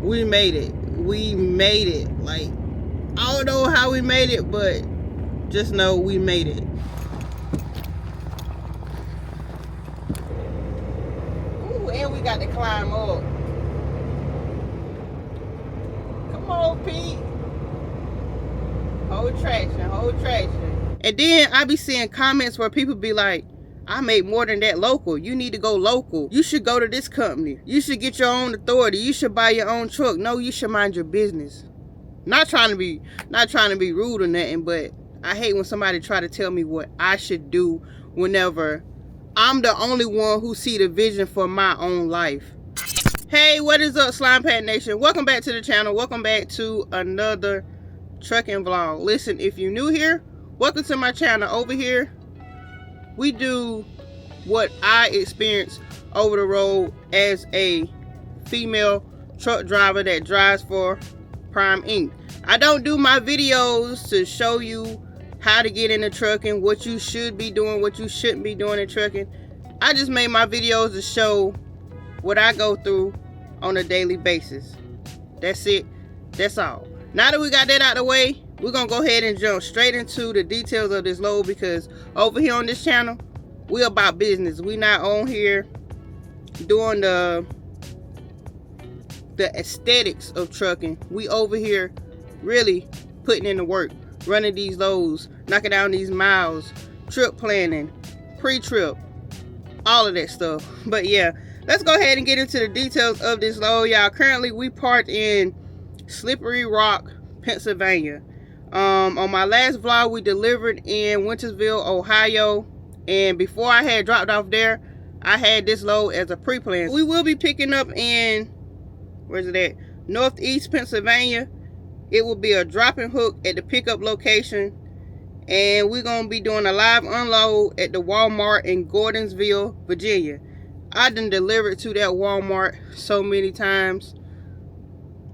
we made it. We made it. Like, I don't know how we made it, but just know we made it. Ooh, and we got to climb up. Come on, Pete. Hold traction, hold traction. And then I be seeing comments where people be like, I make more than that local. You need to go local. You should go to this company. You should get your own authority. You should buy your own truck. No, you should mind your business. Not trying to be rude or nothing, but I hate when somebody try to tell me what I should do whenever I'm the only one who see the vision for my own life. Hey, what is up, Slimepack Nation? Welcome back to the channel. Welcome back to another trucking vlog. Listen, if you're new here, welcome to my channel. Over here, we do what I experienced over the road as a female truck driver that drives for Prime Inc. I don't do my videos to show you how to get into trucking, what you should be doing, what you shouldn't be doing in trucking. I just made my videos to show what I go through on a daily basis. That's it. That's all. Now that we got that out of the way, we're gonna go ahead and jump straight into the details of this load, because over here on this channel, we about business. We not on here doing the aesthetics of trucking. We over here really putting in the work, running these loads, knocking down these miles, trip planning, pre-trip, all of that stuff. But yeah, let's go ahead and get into the details of this load, y'all. Currently, we parked in Slippery Rock, Pennsylvania. On my last vlog, we delivered in Wintersville, Ohio, and before I had dropped off there, I had this load as a pre-plan. We will be picking up in, where's it at? Northeast Pennsylvania. It will be a drop and hook at the pickup location, and we're gonna be doing a live unload at the Walmart in Gordonsville, Virginia. I done delivered to that Walmart so many times.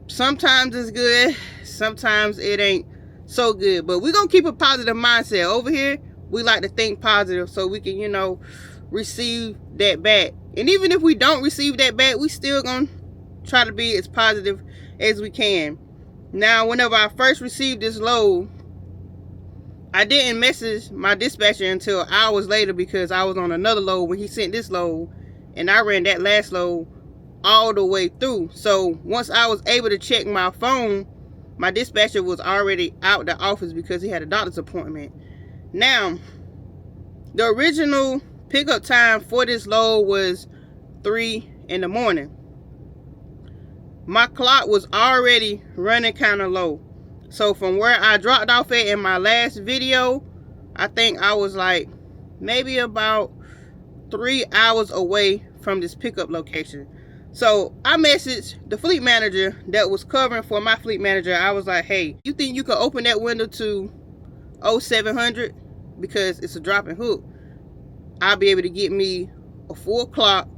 Sometimes it's good, sometimes it ain't so good, but we're gonna keep a positive mindset. Over here, we like to think positive so we can, you know, receive that back. And even if we don't receive that back, we still gonna try to be as positive as we can. Now, whenever I first received this load, I didn't message my dispatcher until hours later, because I was on another load when he sent this load, and I ran that last load all the way through. So once I was able to check my phone, my dispatcher was already out the office because he had a doctor's appointment. Now, the original pickup time for this load was 3 in the morning. My clock was already running kind of low. So from where I dropped off at in my last video, I think I was like maybe about 3 hours away from this pickup location. So I messaged the fleet manager that was covering for my fleet manager. I was like, hey, you think you could open that window to 0700? Because it's a drop and hook. I'll be able to get me a full clock.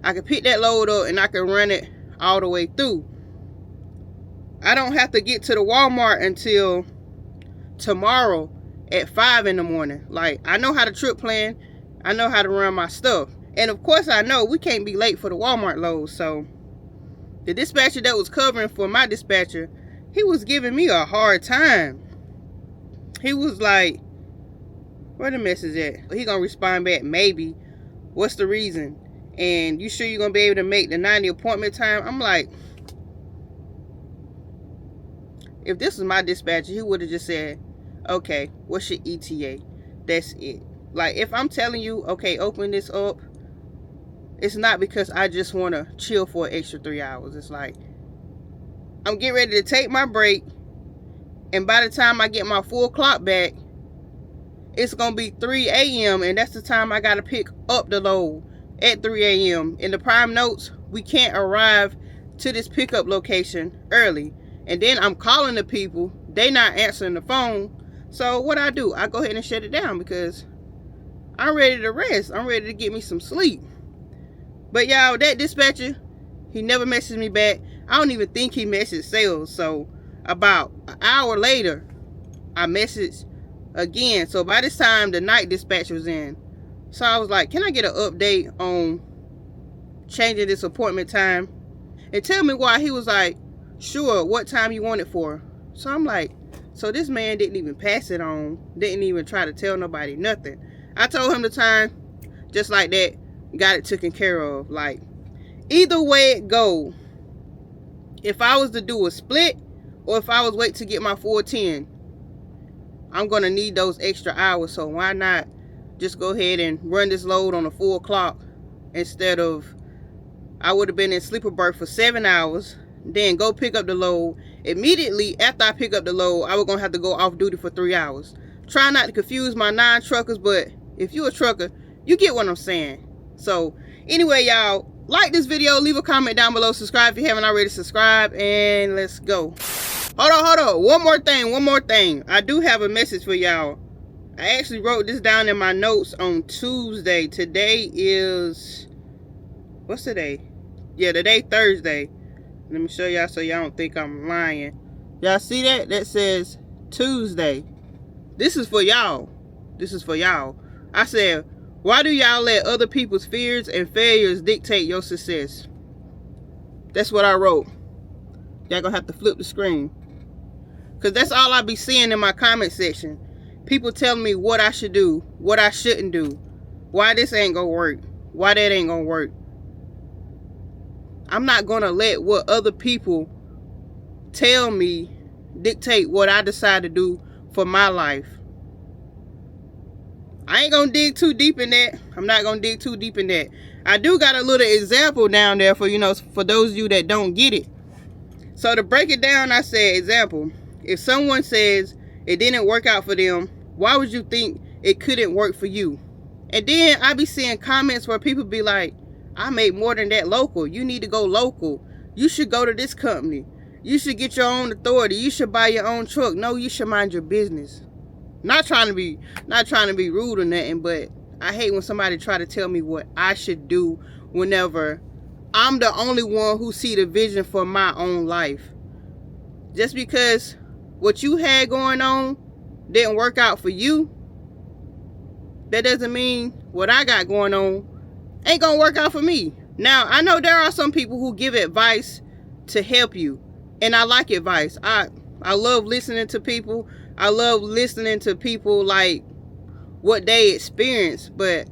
I can pick that load up and I can run it all the way through. I don't have to get to the Walmart until tomorrow at 5 in the morning. Like, I know how to trip plan. I know how to run my stuff. And of course, I know we can't be late for the Walmart load. So the dispatcher that was covering for my dispatcher, he was giving me a hard time. He was like, where the message at? He gonna respond back, maybe. What's the reason? And you sure you're gonna be able to make the 90 appointment time? I'm like, if this was my dispatcher, he would have just said, okay, what's your ETA? That's it. Like, if I'm telling you, okay, open this up, it's not because I just want to chill for an extra 3 hours. It's like, I'm getting ready to take my break, and by the time I get my full clock back, it's going to be 3 a.m. and that's the time I got to pick up the load at 3 a.m. In the prime notes, we can't arrive to this pickup location early. And then I'm calling the people, they not answering the phone. So what I do, I go ahead and shut it down because I'm ready to rest. I'm ready to get me some sleep. But y'all, that dispatcher, he never messaged me back. I don't even think he messaged sales. So about an hour later, I messaged again. So by this time, the night dispatch was in. So I was like, can I get an update on changing this appointment time? And tell me why. He was like, Sure, what time you want it for? So I'm like, so this man didn't even pass it on, didn't even try to tell nobody nothing. I told him the time, just like that, got it taken care of. Like, either way it go, if I was to do a split or if I was wait to get my full 10, I'm gonna need those extra hours. So why not just go ahead and run this load on a full clock instead of, I would have been in sleeper berth for 7 hours, then go pick up the load. Immediately after I pick up the load, I was gonna have to go off duty for 3 hours. Try not to confuse my non-truckers, but if you're a trucker, you get what I'm saying. So anyway, y'all, like this video, leave a comment down below, subscribe if you haven't already subscribed, and let's go. Hold on, one more thing. I do have a message for y'all. I actually wrote this down in my notes on Tuesday. Today is, what's today? Yeah, today Thursday. Let me show y'all so y'all don't think I'm lying. Y'all see that? That says Tuesday. This is for y'all. This is for y'all. I said, why do y'all let other people's fears and failures dictate your success? That's what I wrote. Y'all gonna have to flip the screen, because that's all I be seeing in my comment section. People telling me what I should do, what I shouldn't do, why this ain't gonna work, why that ain't gonna work. I'm not gonna let what other people tell me dictate what I decide to do for my life. I ain't gonna dig too deep in that. I'm not gonna dig too deep in that. I do got a little example down there for, you know, for those of you that don't get it. So to break it down, I said, example, if someone says it didn't work out for them, why would you think it couldn't work for you? And then I be seeing comments where people be like, I make more than that local. You need to go local. You should go to this company. You should get your own authority. You should buy your own truck. No, you should mind your business. Not trying to be rude or nothing, but I hate when somebody try to tell me what I should do whenever I'm the only one who see the vision for my own life. Just because what you had going on didn't work out for you, that doesn't mean what I got going on ain't gonna work out for me. Now, I know there are some people who give advice to help you, and I like advice. I love listening to people. I love listening to people, like, what they experience. But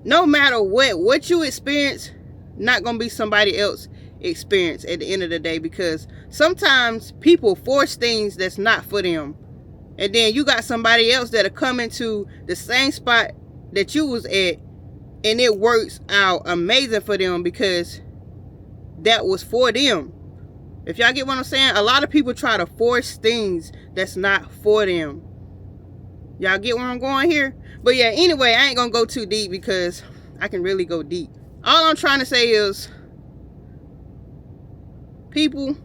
no matter what you experience, not gonna be somebody else experience at the end of the day, because sometimes people force things that's not for them, and then you got somebody else that'll come into the same spot that you was at, and it works out amazing for them because that was for them. If y'all get what I'm saying, a lot of people try to force things that's not for them. Y'all get where I'm going here? But yeah, anyway, I ain't gonna go too deep because I can really go deep. All I'm trying to say is, people,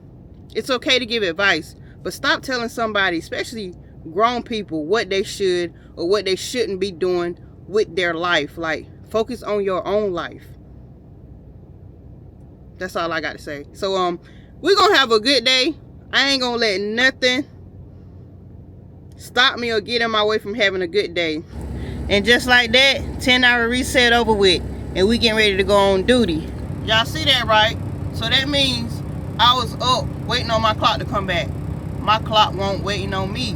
it's okay to give advice, but stop telling somebody, especially grown people, what they should or what they shouldn't be doing with their life. Like, focus on your own life. That's all I got to say. So we're gonna have a good day. I ain't gonna let nothing stop me or get in my way from having a good day. And just like that, 10-hour reset over with, and we getting ready to go on duty. Y'all see that, right? So that means I was up waiting on my clock to come back. My clock won't waiting on me.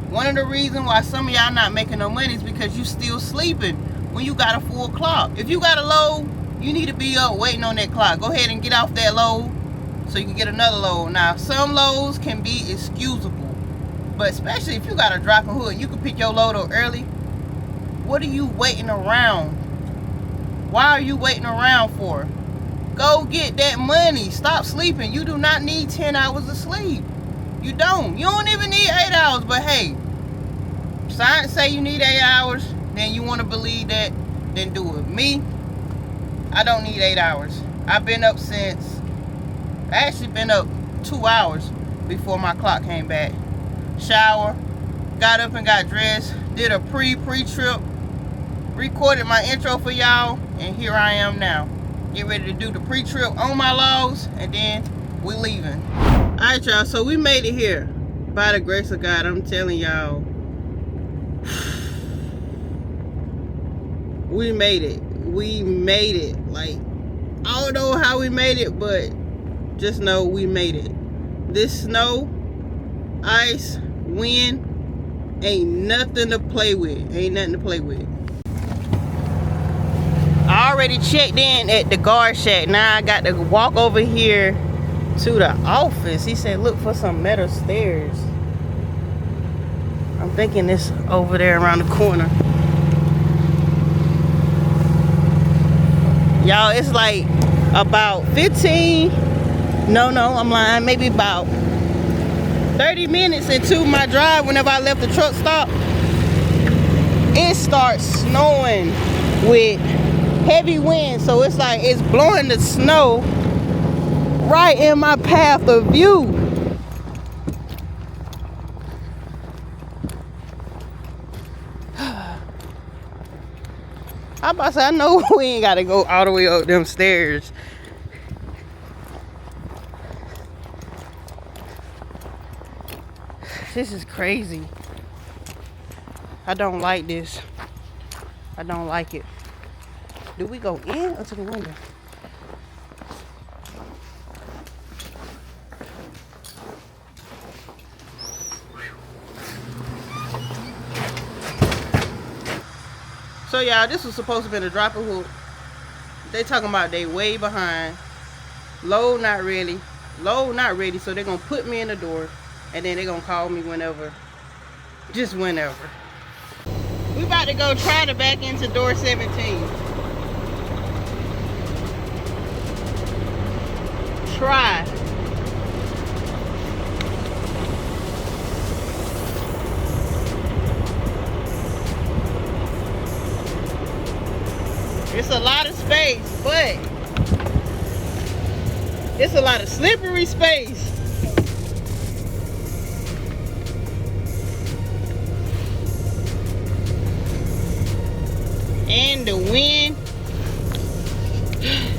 One of the reasons why some of y'all not making no money is because you still sleeping when you got a full clock. If you got a load, you need to be up waiting on that clock. Go ahead and get off that load so you can get another load. Now, some loads can be excusable, but especially if you got a dropping hood, you can pick your load up early. What are you waiting around? Why are you waiting around for? Go get that money. Stop sleeping. You do not need 10 hours of sleep. You don't. You don't even need 8 hours, but hey, science say you need 8 hours, then you want to believe that, then do it. Me, I don't need 8 hours. I've been up since, I actually been up 2 hours before my clock came back. Shower, got up and got dressed, did a pre-trip, recorded my intro for y'all, and here I am now. Get ready to do the pre-trip on my logs, and then we leaving. Alright, y'all, so we made it here. By the grace of God, I'm telling y'all, we made it. We made it. Like, I don't know how we made it, but just know we made it. This snow, ice, wind, ain't nothing to play with. Ain't nothing to play with. I already checked in at the guard shack. Now I got to walk over here to the office. He said look for some metal stairs. I'm thinking it's over there around the corner. Y'all, it's like about 15, no, I'm lying, maybe about 30 minutes into my drive. Whenever I left the truck stop, it starts snowing with heavy wind. So it's like it's blowing the snow right in my path of view. I'm about to say, I know we ain't gotta go all the way up them stairs. This is crazy. I don't like this. I don't like it. Do we go in or to the window? So y'all, this was supposed to be the drop and hook. They talking about they way behind. Load not ready. Load not ready. So they're gonna put me in the door, and then they're gonna call me whenever. Just whenever. We about to go try to back into door 17. Try. It's a lot of space, but it's a lot of slippery space. And the wind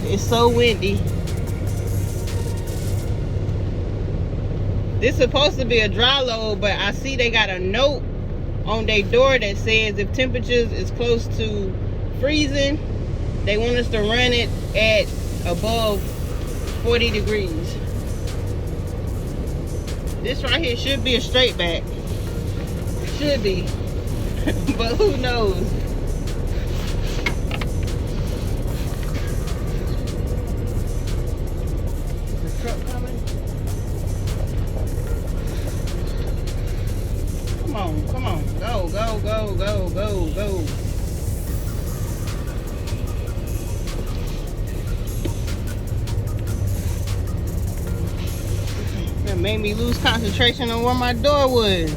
is so windy. This is supposed to be a dry load, but I see they got a note on their door that says if temperatures is close to freezing, they want us to run it at above 40 degrees. This right here should be a straight back. Should be. But who knows? Is the truck coming? Come on, come on. Go, go, go, go, go, go. Made me lose concentration on where my door was.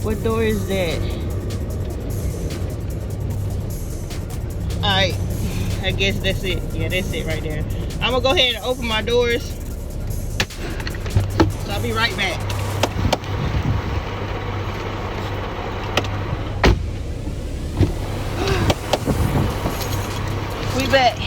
What door is that? Alright, I guess that's it. Yeah, that's it right there. I'm gonna go ahead and open my doors. So I'll be right back. We back.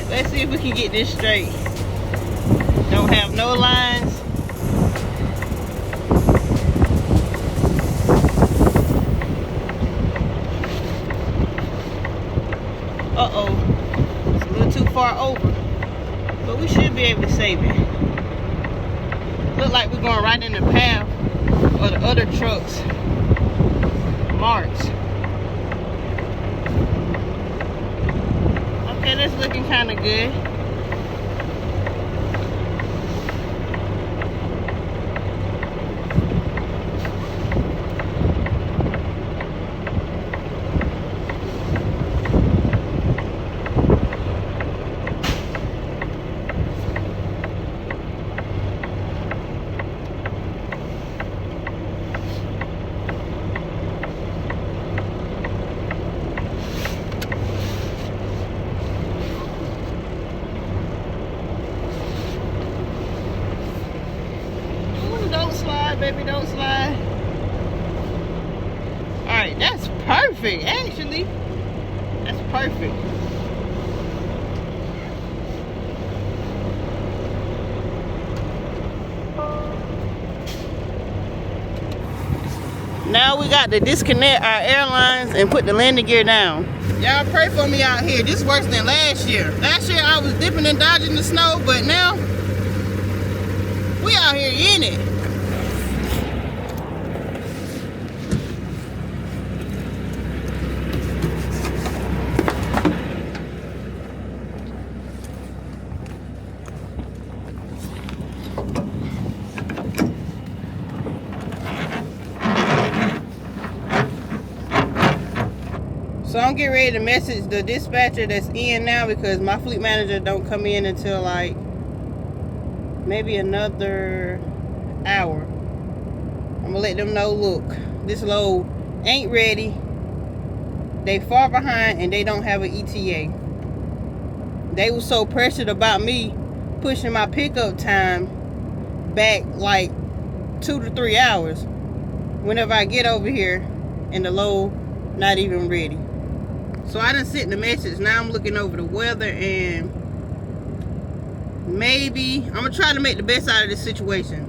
Let's see if we can get this straight. Don't have no lines. Uh-oh. It's a little too far over. But we should be able to save it. Look like we're going right in the path of the other trucks. Marks. Okay, that's looking kind of good. Baby, don't slide. Alright, that's perfect, actually. That's perfect. Now we got to disconnect our airlines and put the landing gear down. Y'all pray for me out here. This worse than last year. Last year I was dipping and dodging the snow, but now we out here in it. So I'm getting ready to message the dispatcher that's in now, because my fleet manager don't come in until like maybe another hour. I'm gonna let them know, look, this load ain't ready, they far behind, and they don't have an ETA. They was so pressured about me pushing my pickup time back like 2 to 3 hours whenever I get over here and the load not even ready. So I done sent the message. Now I'm looking over the weather, and maybe I'm gonna try to make the best out of this situation.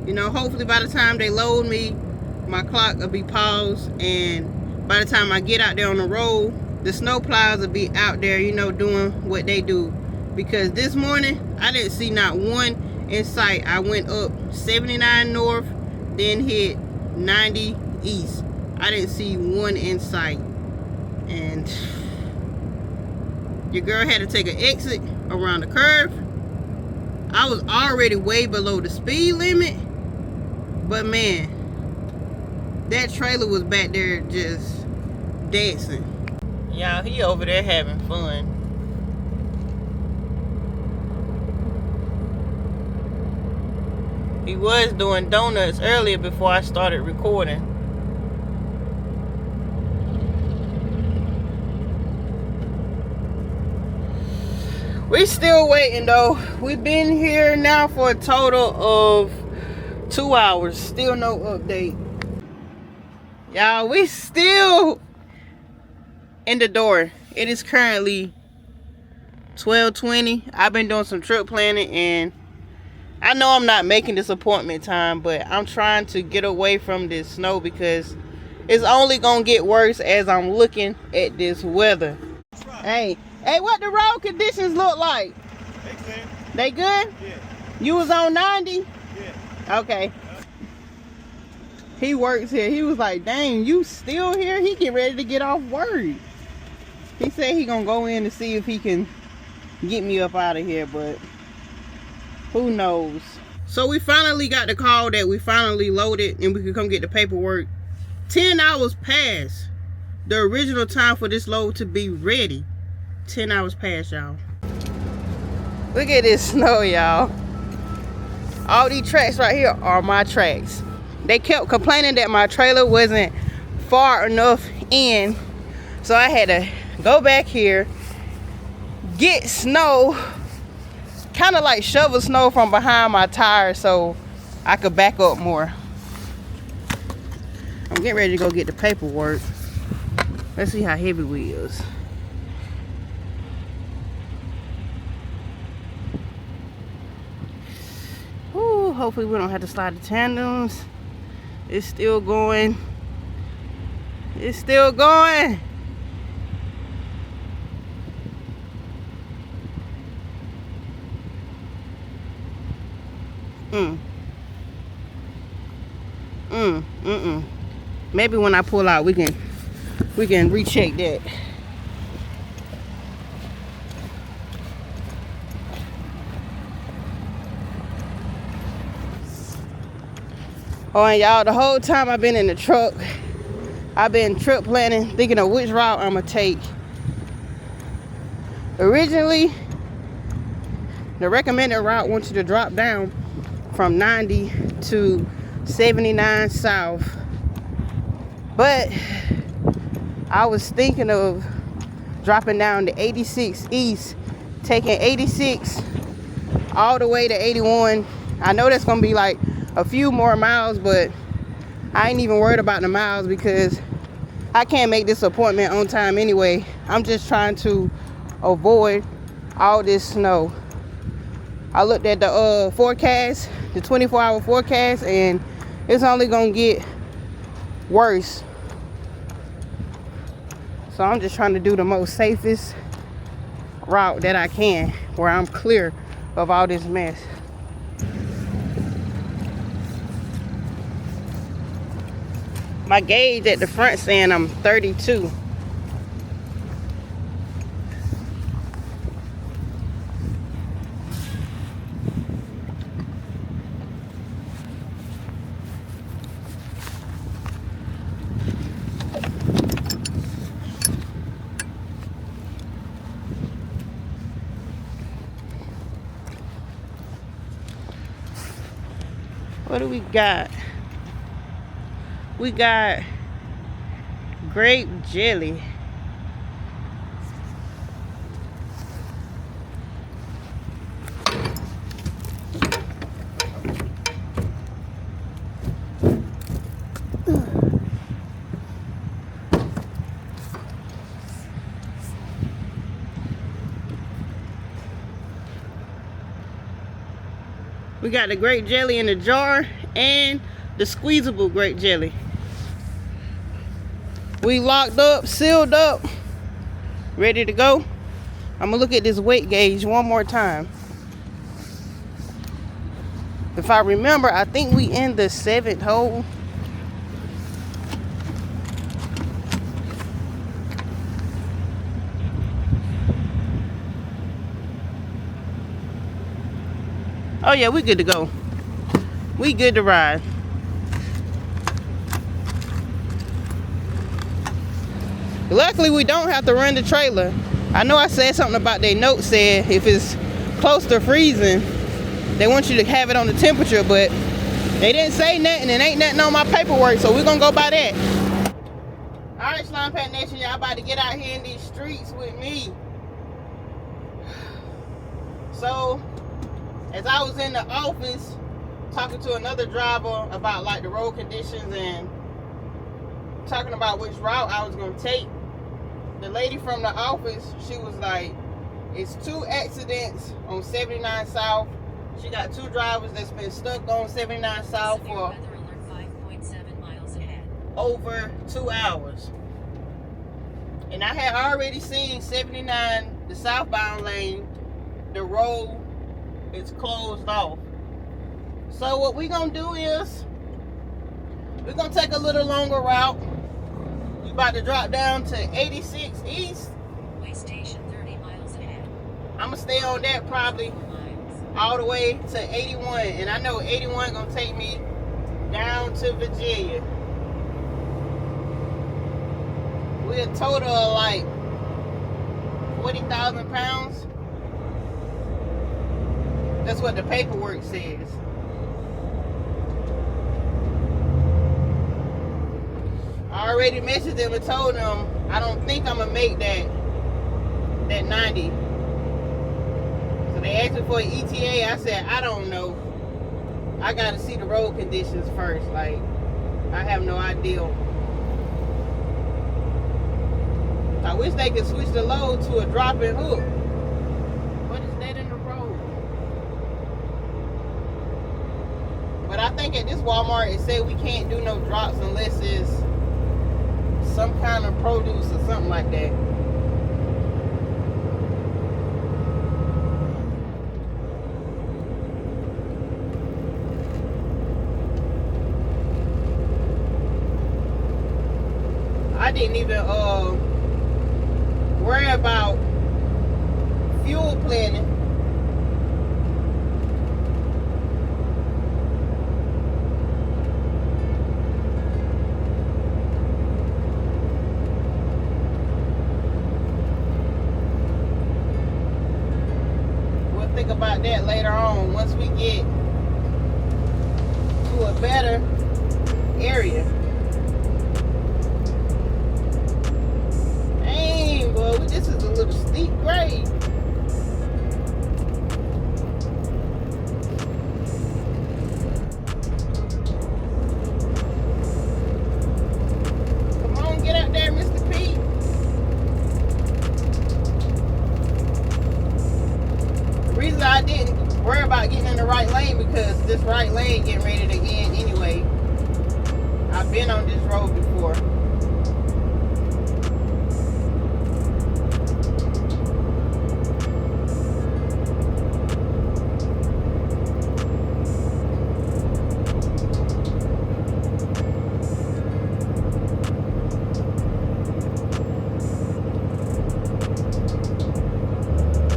You know, hopefully by the time they load me, my clock will be paused, and by the time I get out there on the road, the snow plows will be out there, you know, doing what they do. Because this morning I didn't see not one in sight. I went up 79 north, then hit 90 east. I didn't see one in sight. And your girl had to take an exit around the curve. I was already way below the speed limit, but man, that trailer was back there just dancing. Y'all, he over there having fun. He was doing donuts earlier before I started recording. We still waiting though. We've been here now for a total of 2 hours. Still no update. Y'all, we still in the door. It is currently 12:20. I've been doing some trip planning, and I know I'm not making this appointment time, but I'm trying to get away from this snow because it's only gonna get worse as I'm looking at this weather. Hey, what the road conditions look like? They good? Yeah. You was on 90? Yeah. Okay. He works here. He was like, dang, you still here? He get ready to get off work. He said he gonna go in to see if he can get me up out of here, but who knows? So we finally got the call that we finally loaded and we could come get the paperwork. 10 hours passed the original time for this load to be ready. 10 hours past, y'all. Look at this snow, y'all. All these tracks right here are my tracks. They kept complaining that my trailer wasn't far enough in, so I had to go back here, get snow, kind of like shovel snow from behind my tires so I could back up more. I'm getting ready to go get the paperwork. Let's see how heavy we is. Hopefully we don't have to slide the tandems. It's still going. It's still going. Maybe when I pull out we can recheck that. Oh, and y'all, the whole time I've been in the truck, I've been trip planning, thinking of which route I'm gonna take. Originally, the recommended route wants you to drop down from 90 to 79 south. But I was thinking of dropping down to 86 east, taking 86 all the way to 81. I know that's gonna be like a few more miles, but I ain't even worried about the miles because I can't make this appointment on time anyway. I'm just trying to avoid all this snow. I looked at the forecast, the 24-hour forecast, and it's only gonna get worse. So I'm just trying to do the most safest route that I can, where I'm clear of all this mess. My gauge at the front saying I'm 32. What do we got? We got grape jelly. We got the grape jelly in the jar and the squeezable grape jelly. We locked up, sealed up, ready to go. I'm gonna look at this weight gauge one more time. If I remember, I think we in the 7th hole. Oh yeah, we good to go. We good to ride. Luckily, we don't have to run the trailer. I know I said something about their note said if it's close to freezing, they want you to have it on the temperature, but they didn't say nothing and ain't nothing on my paperwork, so we're gonna go by that. All right, Slimepack Nation, y'all about to get out here in these streets with me. So, as I was in the office talking to another driver about like the road conditions and talking about which route I was gonna take, the lady from the office, she was like, it's 2 accidents on 79 South. She got 2 drivers that's been stuck on 79 South for 5.7 miles ahead. Over 2 hours. And I had already seen 79, the southbound lane, the road is closed off. So what we're gonna do is we're gonna take a little longer route. We about to drop down to 86 East. Way station 30 miles ahead. I'm gonna stay on that probably all the way to 81, and I know 81 gonna take me down to Virginia. We're a total of like 40,000 pounds. That's what the paperwork says. I already messaged them and told them I don't think I'm gonna make that 90. So they asked me for an ETA. I said I don't know. I gotta see the road conditions first. Like, I have no idea. I wish they could switch the load to a drop and hook. What is that in the road? But I think at this Walmart it said we can't do no drops unless it's some kind of produce or something like that. I didn't even worry about fuel planning. We'll think about that later on once we get to a better area. Well, this is a little steep grade. Come on, get out there, Mr. P. The reason I didn't worry about getting in the right lane because this right lane getting ready to end anyway. I've been on this road before.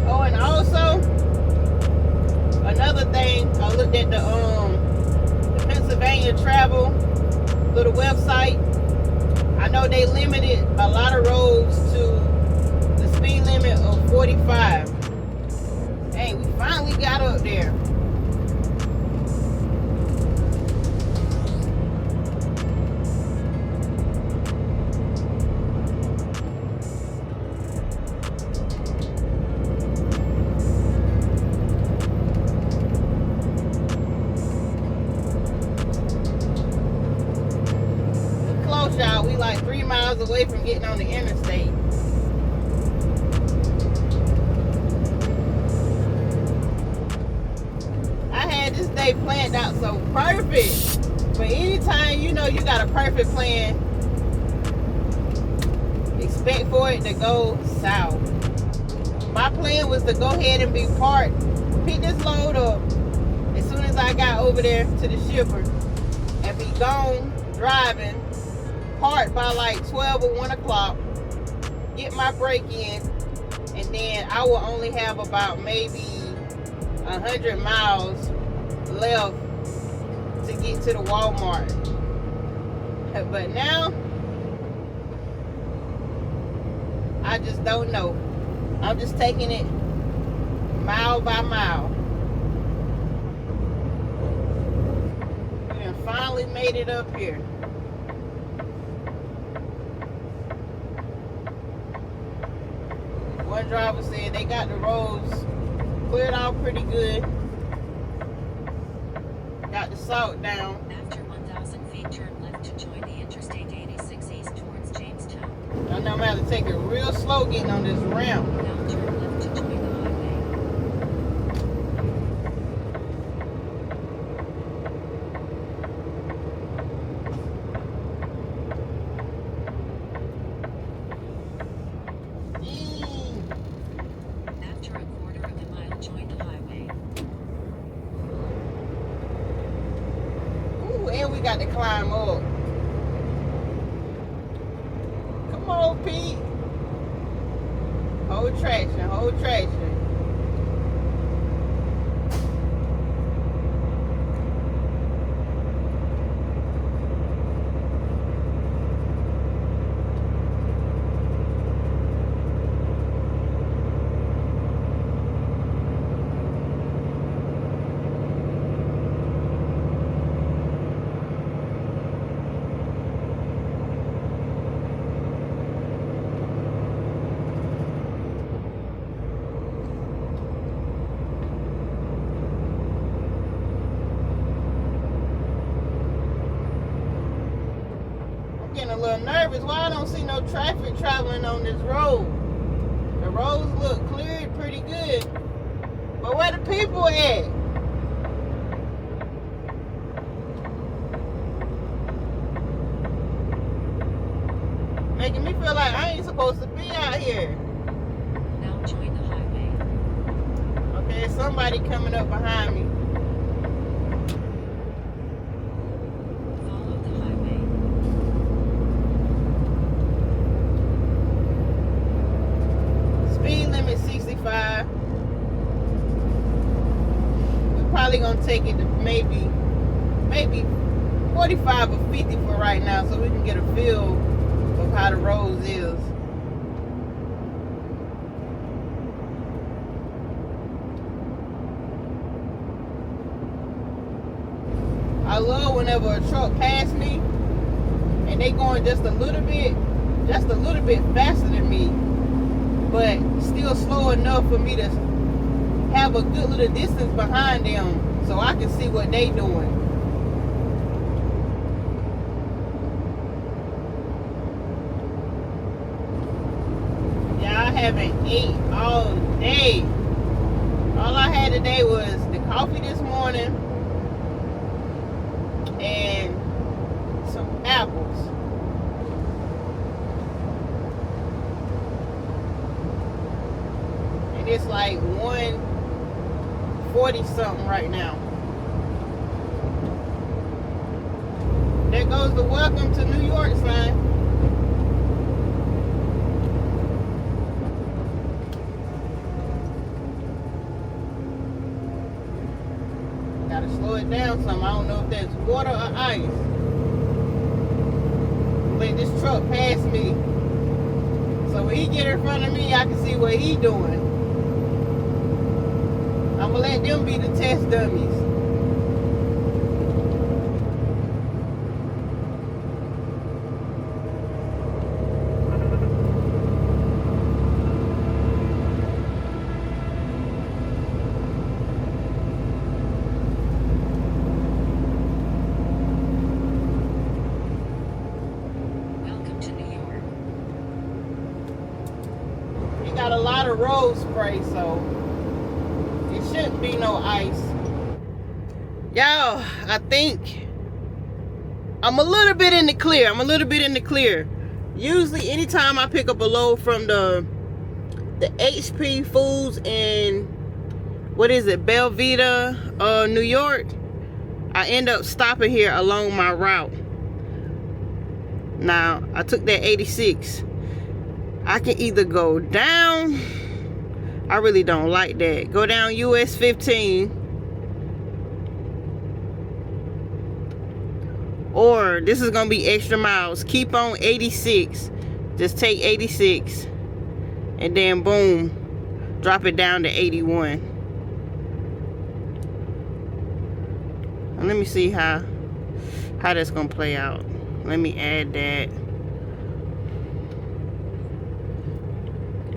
Oh, and also another thing, I looked at the Pennsylvania travel little website. I know they limited a lot of roads to the speed limit of 45. Hey, we finally got up there. Y'all, we like 3 miles away from getting on the interstate. I had this day planned out so perfect, but anytime you know you got a perfect plan, expect for it to go south. My plan was to go ahead and be parked, pick this load up as soon as I got over there to the shipper, and be gone driving, parked by like 12 or 1 o'clock, get my break in, and then I will only have about maybe 100 miles left to get to the Walmart. But now, I just don't know. I'm just taking it mile by mile. We done finally made it up here. One driver said they got the roads cleared out pretty good. Got the salt down. After 1,000 feet, turn left to join the Interstate 86 east towards Jamestown. I know I'm gonna have to take it real slow getting on this ramp. Now turn left to join the highway. After a quarter of a mile, join the highway. Ooh, and we got to climb up. Come on, Pete. Hold traction, hold traction. Getting a little nervous. Why I don't see no traffic traveling on this road? The roads look cleared pretty good, but where the people at? Making me feel like I ain't supposed to be out here. Now join the highway. Okay, somebody coming up behind me. Follow the highway. Speed limit 65. We're probably gonna take it to maybe 45 or 50 for right now, so we can get a feel of how the roads is. I love whenever a truck passes me and they going just a little bit faster than me, but still slow enough for me to have a good little distance behind them so I can see what they doing. Yeah, I haven't ate all day. All I had today was the coffee this morning and some apples. And it's like 140 something right now. There goes the welcome to New York sign. Gotta slow it down some. I don't know if that's water or ice. Let this truck pass me. So when he get in front of me, I can see what he doing. I'm gonna let them be the test dummies. Got a lot of road spray, so it shouldn't be no ice. Y'all, I think I'm a little bit in the clear. Usually anytime I pick up a load from the HP Foods in, what is it, Belvedere, New York, I end up stopping here along my route. Now, I took that 86. I can either go down, I really don't like that, go down US 15, or this is gonna be extra miles, keep on 86, just take 86 and then boom, drop it down to 81. And let me see how that's gonna play out. Let me add that.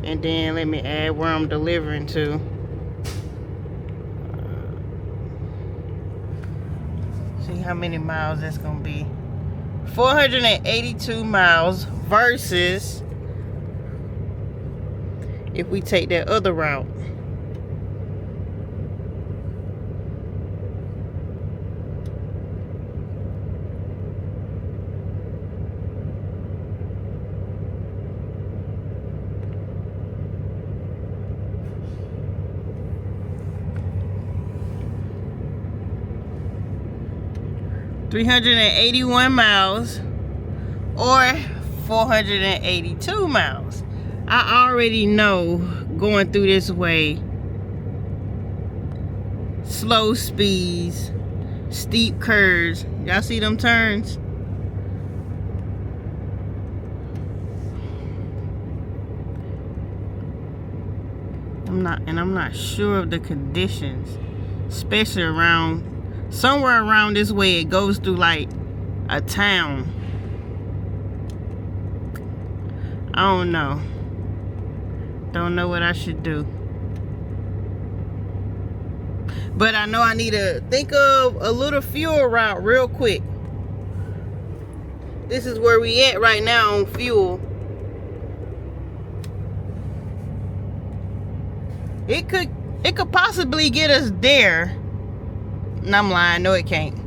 And then let me add where I'm delivering to. See how many miles that's gonna be. 482 miles versus if we take that other route. $381 miles or 482 miles. I already know going through this way, slow speeds, steep curves. Y'all see them turns? I'm not sure of the conditions, especially around somewhere around this way. It goes through like a town. I don't know what I should do, but I know I need to think of a little fuel route real quick. This is where we at right now on fuel. It could possibly get us there. And I'm lying, no it can't.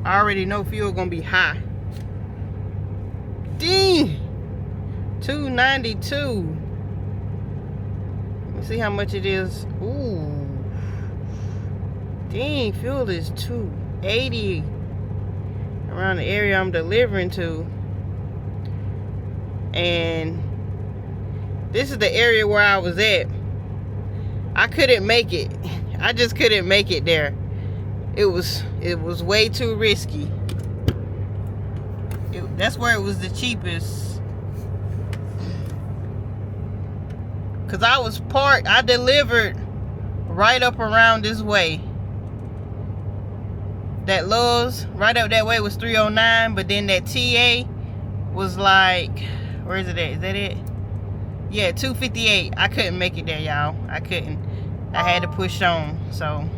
I already know fuel gonna be high. Dang, 292. Let's see how much it is. Ooh, dang, fuel is 280 around the area I'm delivering to. And this is the area where I was at. I couldn't make it. I just couldn't make it there. It was way too risky. That's where it was the cheapest. Cause I delivered right up around this way. That Lowe's right up that way was 309, but then that TA was like, where is it at? Is that it? Yeah, 258. I couldn't make it there, y'all. I couldn't. I had to push on. So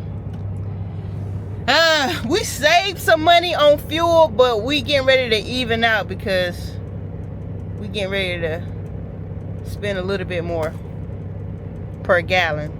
we saved some money on fuel, but we getting ready to even out because we getting ready to spend a little bit more per gallon.